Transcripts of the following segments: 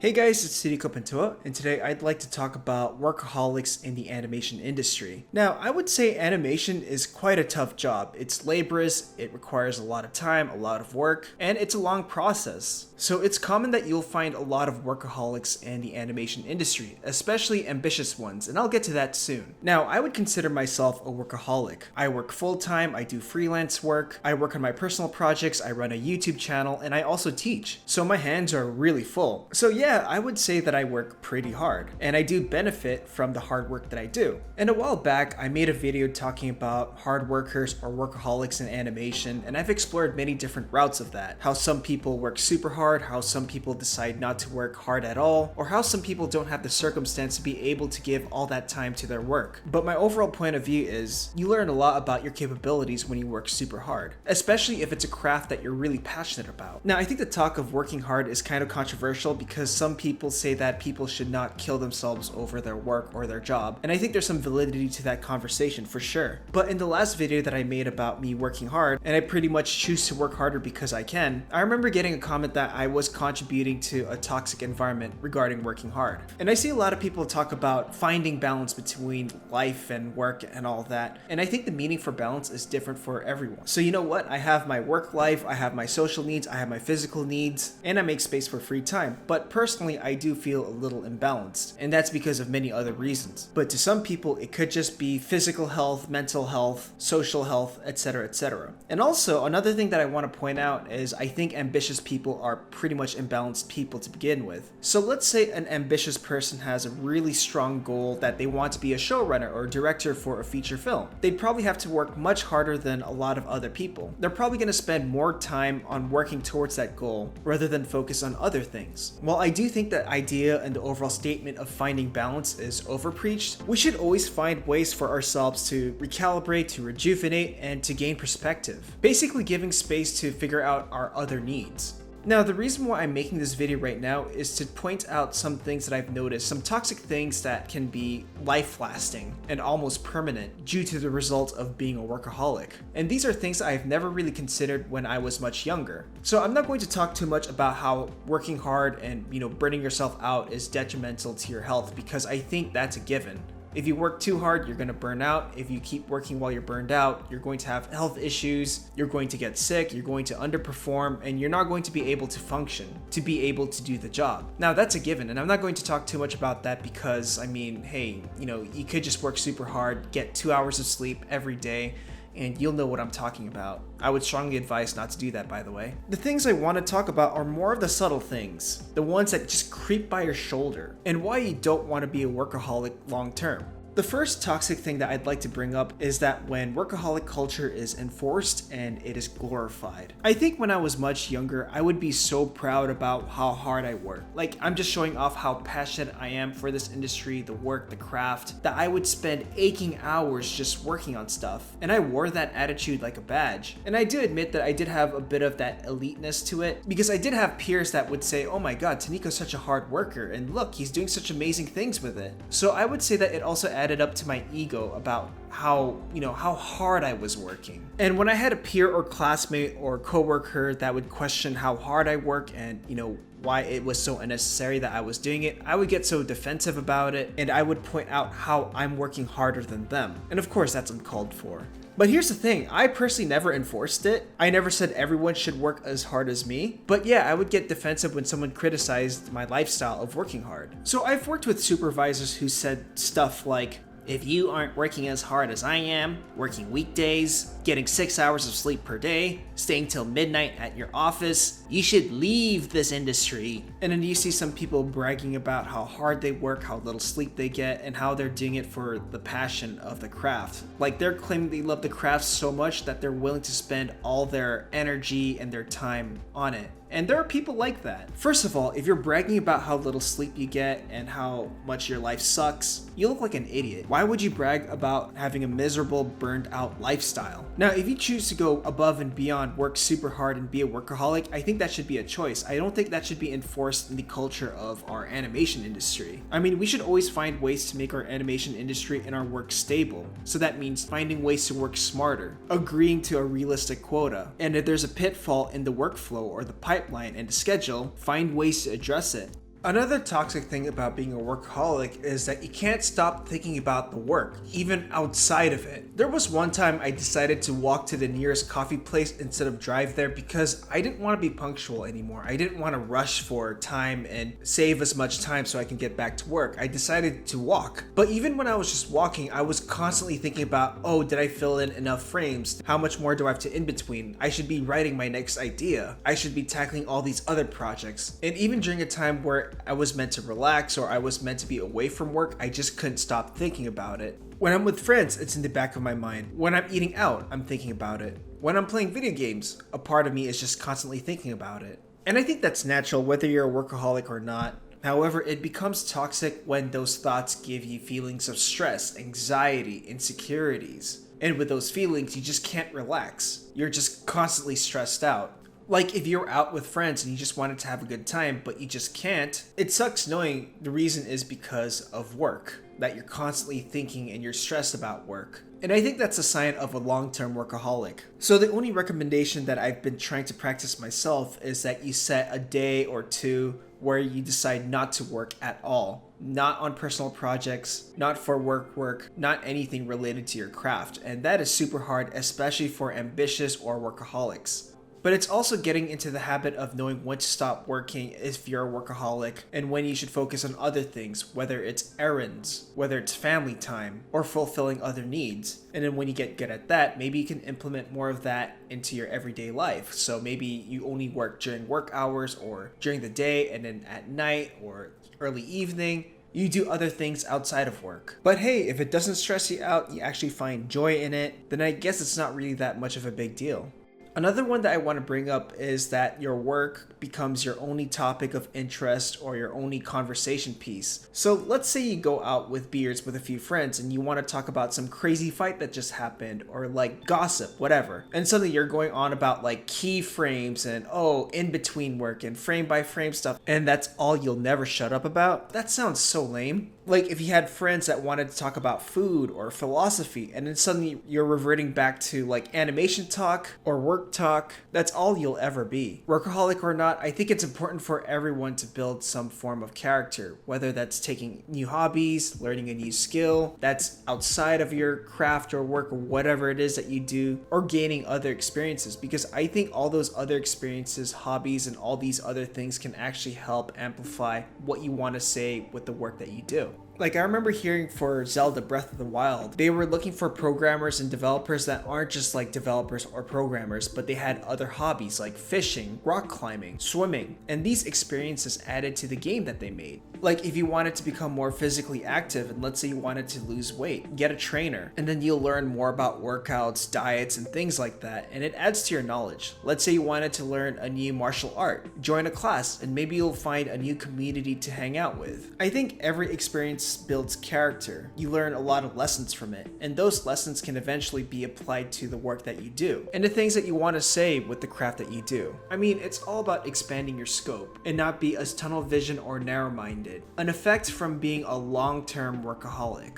Hey guys, it's Siri Kopentua, and today I'd like to talk about workaholics in the animation industry. Now, I would say animation is quite a tough job. It's laborious, it requires a lot of time, a lot of work, and it's a long process. So it's common that you'll find a lot of workaholics in the animation industry, especially ambitious ones, and I'll get to that soon. Now, I would consider myself a workaholic. I work full-time, I do freelance work, I work on my personal projects, I run a YouTube channel, and I also teach. So my hands are really full. So yeah, I would say that I work pretty hard, and I do benefit from the hard work that I do. And a while back, I made a video talking about hard workers or workaholics in animation, and I've explored many different routes of that. How some people work super hard, how some people decide not to work hard at all, or how some people don't have the circumstance to be able to give all that time to their work. But my overall point of view is, you learn a lot about your capabilities when you work super hard, especially if it's a craft that you're really passionate about. Now, I think the talk of working hard is kind of controversial because some people say that people should not kill themselves over their work or their job, and I think there's some validity to that conversation for sure. But in the last video that I made about me working hard, and I pretty much choose to work harder because I can, I remember getting a comment that I was contributing to a toxic environment regarding working hard. And I see a lot of people talk about finding balance between life and work and all that, and I think the meaning for balance is different for everyone. So you know what? I have my work life, I have my social needs, I have my physical needs, and I make space for free time. But personally, I do feel a little imbalanced, and that's because of many other reasons. But to some people, it could just be physical health, mental health, social health, etc., etc. And also, another thing that I want to point out is I think ambitious people are pretty much imbalanced people to begin with. So let's say an ambitious person has a really strong goal that they want to be a showrunner or director for a feature film. They'd probably have to work much harder than a lot of other people. They're probably going to spend more time on working towards that goal rather than focus on other things. While I do think that idea and the overall statement of finding balance is overpreached, we should always find ways for ourselves to recalibrate, to rejuvenate, and to gain perspective. Basically giving space to figure out our other needs. Now, the reason why I'm making this video right now is to point out some things that I've noticed, some toxic things that can be life-lasting and almost permanent due to the result of being a workaholic. And these are things I've never really considered when I was much younger. So I'm not going to talk too much about how working hard and, burning yourself out is detrimental to your health, because I think that's a given. If you work too hard, you're going to burn out. If you keep working while you're burned out, you're going to have health issues, you're going to get sick, you're going to underperform, and you're not going to be able to function, to be able to do the job. Now, that's a given, and I'm not going to talk too much about that because, hey, you could just work super hard, get 2 hours of sleep every day, and you'll know what I'm talking about. I would strongly advise not to do that, by the way. The things I want to talk about are more of the subtle things, the ones that just creep by your shoulder, and why you don't want to be a workaholic long term. The first toxic thing that I'd like to bring up is that when workaholic culture is enforced and it is glorified. I think when I was much younger, I would be so proud about how hard I work. Like, I'm just showing off how passionate I am for this industry, the work, the craft, that I would spend aching hours just working on stuff. And I wore that attitude like a badge. And I do admit that I did have a bit of that eliteness to it, because I did have peers that would say, oh my god, Taniko's such a hard worker, and look, he's doing such amazing things with it. So I would say that it also added up to my ego about how hard I was working. And when I had a peer or classmate or coworker that would question how hard I work and, why it was so unnecessary that I was doing it, I would get so defensive about it, and I would point out how I'm working harder than them. And of course, that's uncalled for. But here's the thing, I personally never enforced it. I never said everyone should work as hard as me. But yeah, I would get defensive when someone criticized my lifestyle of working hard. So I've worked with supervisors who said stuff like, if you aren't working as hard as I am, working weekdays, getting 6 hours of sleep per day, staying till midnight at your office, you should leave this industry. And then you see some people bragging about how hard they work, how little sleep they get, and how they're doing it for the passion of the craft. Like, they're claiming they love the craft so much that they're willing to spend all their energy and their time on it. And there are people like that. First of all, if you're bragging about how little sleep you get and how much your life sucks, you look like an idiot. Why would you brag about having a miserable, burned out lifestyle? Now, if you choose to go above and beyond, work super hard, and be a workaholic, I think that should be a choice. I don't think that should be enforced in the culture of our animation industry. We should always find ways to make our animation industry and our work stable. So that means finding ways to work smarter, agreeing to a realistic quota, and if there's a pitfall in the workflow or the pipeline and the schedule, find ways to address it. Another toxic thing about being a workaholic is that you can't stop thinking about the work, even outside of it. There was one time I decided to walk to the nearest coffee place instead of drive there because I didn't want to be punctual anymore. I didn't want to rush for time and save as much time so I can get back to work. I decided to walk. But even when I was just walking, I was constantly thinking about, oh, did I fill in enough frames? How much more do I have to in between? I should be writing my next idea. I should be tackling all these other projects. And even during a time where I was meant to relax or I was meant to be away from work, I just couldn't stop thinking about it. When I'm with friends, it's in the back of my mind. When I'm eating out, I'm thinking about it. When I'm playing video games, a part of me is just constantly thinking about it. And I think that's natural whether you're a workaholic or not. However, it becomes toxic when those thoughts give you feelings of stress, anxiety, insecurities. And with those feelings, you just can't relax. You're just constantly stressed out. Like if you're out with friends and you just wanted to have a good time, but you just can't, it sucks knowing the reason is because of work, that you're constantly thinking and you're stressed about work. And I think that's a sign of a long-term workaholic. So the only recommendation that I've been trying to practice myself is that you set a day or two where you decide not to work at all. Not on personal projects, not for work, not anything related to your craft. And that is super hard, especially for ambitious or workaholics. But it's also getting into the habit of knowing when to stop working if you're a workaholic and when you should focus on other things, whether it's errands, whether it's family time, or fulfilling other needs. And then when you get good at that, maybe you can implement more of that into your everyday life. So maybe you only work during work hours or during the day, and then at night or early evening, you do other things outside of work. But hey, if it doesn't stress you out, you actually find joy in it, then I guess it's not really that much of a big deal. Another one that I want to bring up is that your work becomes your only topic of interest or your only conversation piece. So let's say you go out with beers with a few friends and you want to talk about some crazy fight that just happened or like gossip, whatever. And suddenly you're going on about like keyframes and in between work and frame by frame stuff. And that's all you'll never shut up about? That sounds so lame. Like if you had friends that wanted to talk about food or philosophy and then suddenly you're reverting back to like animation talk or work talk, that's all you'll ever be. Workaholic or not, I think it's important for everyone to build some form of character, whether that's taking new hobbies, learning a new skill, that's outside of your craft or work or whatever it is that you do, or gaining other experiences, because I think all those other experiences, hobbies, and all these other things can actually help amplify what you want to say with the work that you do. Like I remember hearing for Zelda Breath of the Wild, they were looking for programmers and developers that aren't just like developers or programmers, but they had other hobbies like fishing, rock climbing, swimming, and these experiences added to the game that they made. Like if you wanted to become more physically active and let's say you wanted to lose weight, get a trainer, and then you'll learn more about workouts, diets, and things like that, and it adds to your knowledge. Let's say you wanted to learn a new martial art, join a class, and maybe you'll find a new community to hang out with. I think every experience builds character. You learn a lot of lessons from it, and those lessons can eventually be applied to the work that you do and the things that you want to say with the craft that you do. I mean, it's all about expanding your scope and not be as tunnel vision or narrow-minded, an effect from being a long-term workaholic.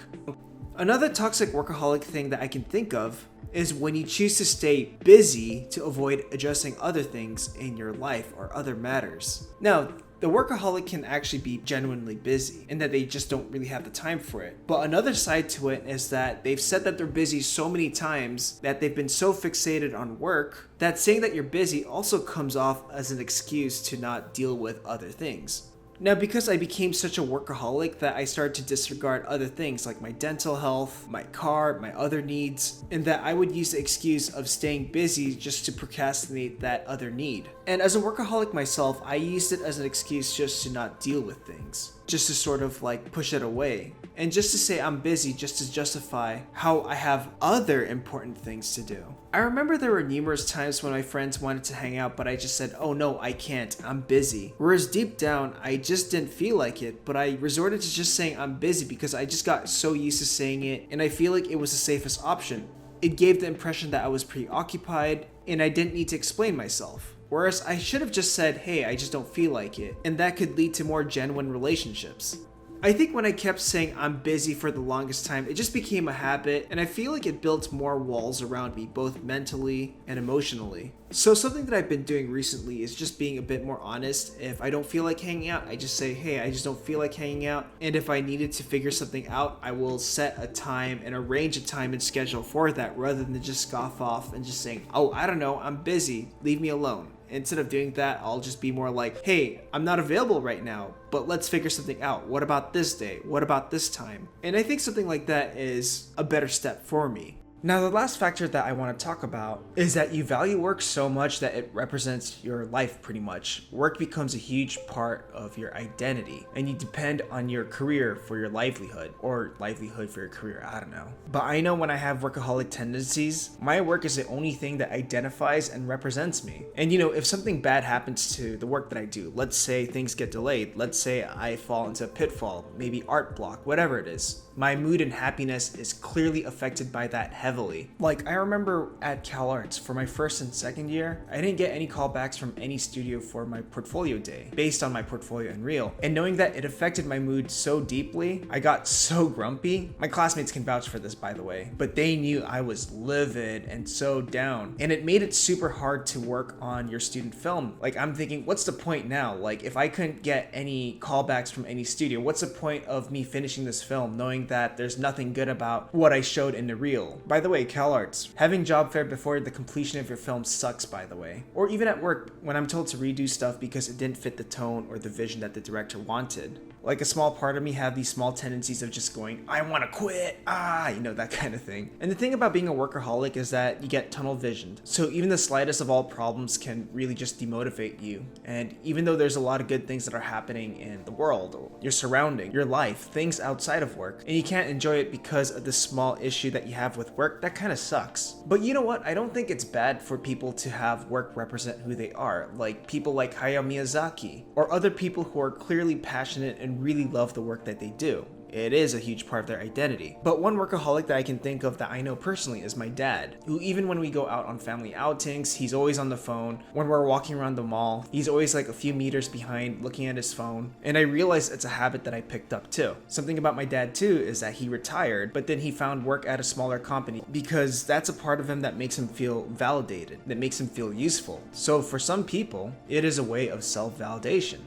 Another toxic workaholic thing that I can think of is when you choose to stay busy to avoid addressing other things in your life or other matters. Now, the workaholic can actually be genuinely busy and that they just don't really have the time for it. But another side to it is that they've said that they're busy so many times that they've been so fixated on work that saying that you're busy also comes off as an excuse to not deal with other things. Now, because I became such a workaholic that I started to disregard other things like my dental health, my car, my other needs, and that I would use the excuse of staying busy just to procrastinate that other need. And as a workaholic myself, I used it as an excuse just to not deal with things, just to sort of like push it away. And just to say I'm busy just to justify how I have other important things to do. I remember there were numerous times when my friends wanted to hang out, but I just said, oh no, I can't, I'm busy. Whereas deep down, I just didn't feel like it, but I resorted to just saying I'm busy because I just got so used to saying it, and I feel like it was the safest option. It gave the impression that I was preoccupied, and I didn't need to explain myself. Whereas I should have just said, hey, I just don't feel like it, and that could lead to more genuine relationships. I think when I kept saying I'm busy for the longest time, it just became a habit, and I feel like it built more walls around me, both mentally and emotionally. So something that I've been doing recently is just being a bit more honest. If I don't feel like hanging out, I just say, hey, I just don't feel like hanging out. And if I needed to figure something out, I will set a time and arrange a time and schedule for that, rather than just scoff off and just saying, oh, I don't know, I'm busy, leave me alone. Instead of doing that, I'll just be more like, hey, I'm not available right now, but let's figure something out. What about this day? What about this time? And I think something like that is a better step for me. Now, the last factor that I want to talk about is that you value work so much that it represents your life pretty much. Work becomes a huge part of your identity, and you depend on your career for your livelihood, or livelihood for your career, I don't know. But I know when I have workaholic tendencies, my work is the only thing that identifies and represents me. And if something bad happens to the work that I do, let's say things get delayed, let's say I fall into a pitfall, maybe art block, whatever it is, my mood and happiness is clearly affected by that heavily. Like, I remember at CalArts for my first and second year, I didn't get any callbacks from any studio for my portfolio day based on my portfolio in Reel. And knowing that it affected my mood so deeply, I got so grumpy. My classmates can vouch for this, by the way, but they knew I was livid and so down. And it made it super hard to work on your student film. Like, I'm thinking, what's the point now? Like, if I couldn't get any callbacks from any studio, what's the point of me finishing this film knowing that there's nothing good about what I showed in the reel? By the way, CalArts, having job fair before the completion of your film sucks, by the way. Or even at work, when I'm told to redo stuff because it didn't fit the tone or the vision that the director wanted. Like, a small part of me have these small tendencies of just going, I want to quit, that kind of thing. And the thing about being a workaholic is that you get tunnel visioned. So even the slightest of all problems can really just demotivate you. And even though there's a lot of good things that are happening in the world, your surrounding, your life, things outside of work, and you can't enjoy it because of the small issue that you have with work, that kind of sucks. But you know what? I don't think it's bad for people to have work represent who they are. Like people like Hayao Miyazaki, or other people who are clearly passionate and really love the work that they do. It is a huge part of their identity. But one workaholic that I can think of that I know personally is my dad, who even when we go out on family outings, he's always on the phone. When we're walking around the mall, he's always like a few meters behind looking at his phone. And I realized it's a habit that I picked up too. Something about my dad too is that he retired, but then he found work at a smaller company because that's a part of him that makes him feel validated, that makes him feel useful. So for some people, it is a way of self-validation.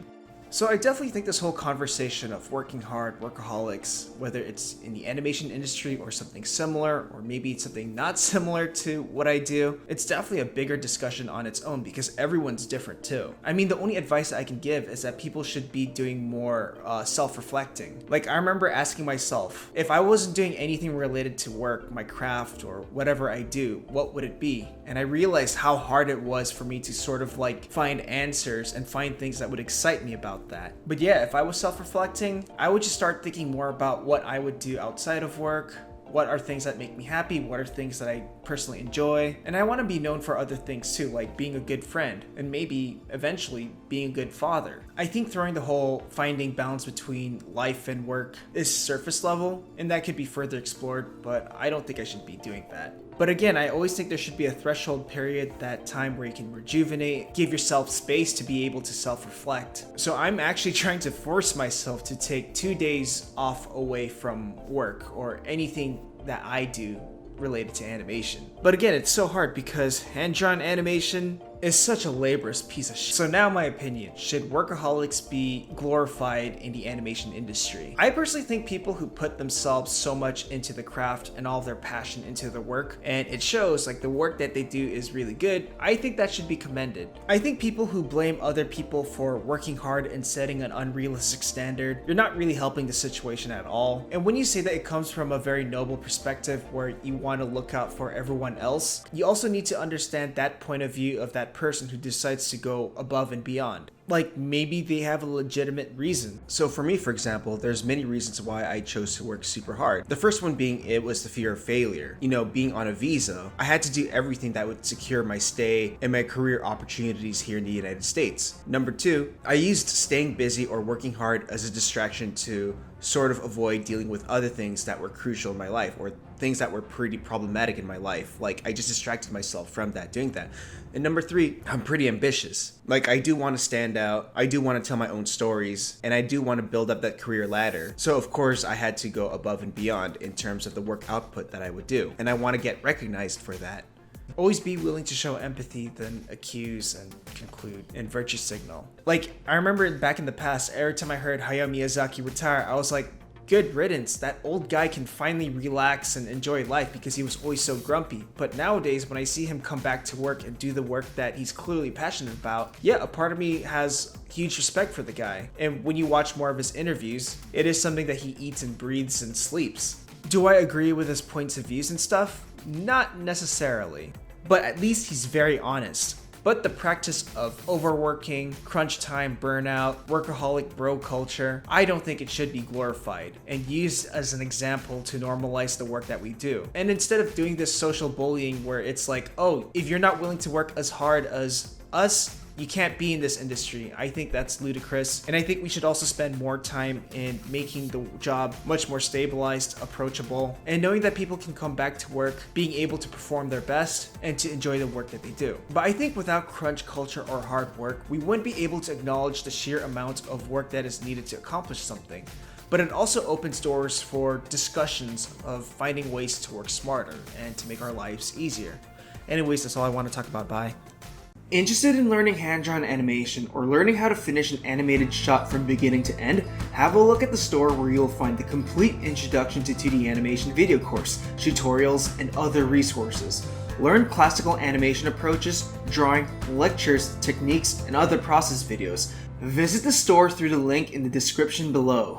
So I definitely think this whole conversation of working hard, workaholics, whether it's in the animation industry or something similar, or maybe it's something not similar to what I do, it's definitely a bigger discussion on its own because everyone's different too. I mean, the only advice I can give is that people should be doing more self-reflecting. Like, I remember asking myself, if I wasn't doing anything related to work, my craft, or whatever I do, what would it be? And I realized how hard it was for me to sort of like find answers and find things that would excite me about that. But yeah, if I was self-reflecting, I would just start thinking more about what I would do outside of work. What are things that make me happy? What are things that I personally enjoy? And I want to be known for other things too, like being a good friend and maybe eventually being a good father. I think throwing the whole finding balance between life and work is surface level, and that could be further explored, but I don't think I should be doing that. But again, I always think there should be a threshold period, that time where you can rejuvenate, give yourself space to be able to self-reflect. So I'm actually trying to force myself to take 2 days off away from work or anything that I do related to animation. But again, it's so hard because hand-drawn animation is such a laborious piece of shit. So now my opinion, should workaholics be glorified in the animation industry? I personally think people who put themselves so much into the craft and all of their passion into their work, and it shows like the work that they do is really good, I think that should be commended. I think people who blame other people for working hard and setting an unrealistic standard, you're not really helping the situation at all. And when you say that it comes from a very noble perspective where you want to look out for everyone else, you also need to understand that point of view of that person who decides to go above and beyond. Like, maybe they have a legitimate reason. So for me, for example, there's many reasons why I chose to work super hard. The first one being it was the fear of failure. Being on a visa, I had to do everything that would secure my stay and my career opportunities here in the United States. Number two, I used staying busy or working hard as a distraction to sort of avoid dealing with other things that were crucial in my life or things that were pretty problematic in my life. Like, I just distracted myself from that, doing that. And number three, I'm pretty ambitious. Like, I do want to stand out, I do want to tell my own stories, and I do want to build up that career ladder. So of course I had to go above and beyond in terms of the work output that I would do, and I want to get recognized for that. Always be willing to show empathy, then accuse and conclude and virtue signal. Like, I remember back in the past, every time I heard Hayao Miyazaki retire, I was like, good riddance, that old guy can finally relax and enjoy life because he was always so grumpy. But nowadays, when I see him come back to work and do the work that he's clearly passionate about, yeah, a part of me has huge respect for the guy. And when you watch more of his interviews, it is something that he eats and breathes and sleeps. Do I agree with his points of views and stuff? Not necessarily, but at least he's very honest. But the practice of overworking, crunch time, burnout, workaholic bro culture, I don't think it should be glorified and used as an example to normalize the work that we do. And instead of doing this social bullying where it's like, oh, if you're not willing to work as hard as us, you can't be in this industry. I think that's ludicrous. And I think we should also spend more time in making the job much more stabilized, approachable, and knowing that people can come back to work, being able to perform their best and to enjoy the work that they do. But I think without crunch culture or hard work, we wouldn't be able to acknowledge the sheer amount of work that is needed to accomplish something. But it also opens doors for discussions of finding ways to work smarter and to make our lives easier. Anyways, that's all I want to talk about. Bye. Interested in learning hand-drawn animation or learning how to finish an animated shot from beginning to end? Have a look at the store where you'll find the complete Introduction to 2D Animation video course, tutorials, and other resources. Learn classical animation approaches, drawing, lectures, techniques, and other process videos. Visit the store through the link in the description below.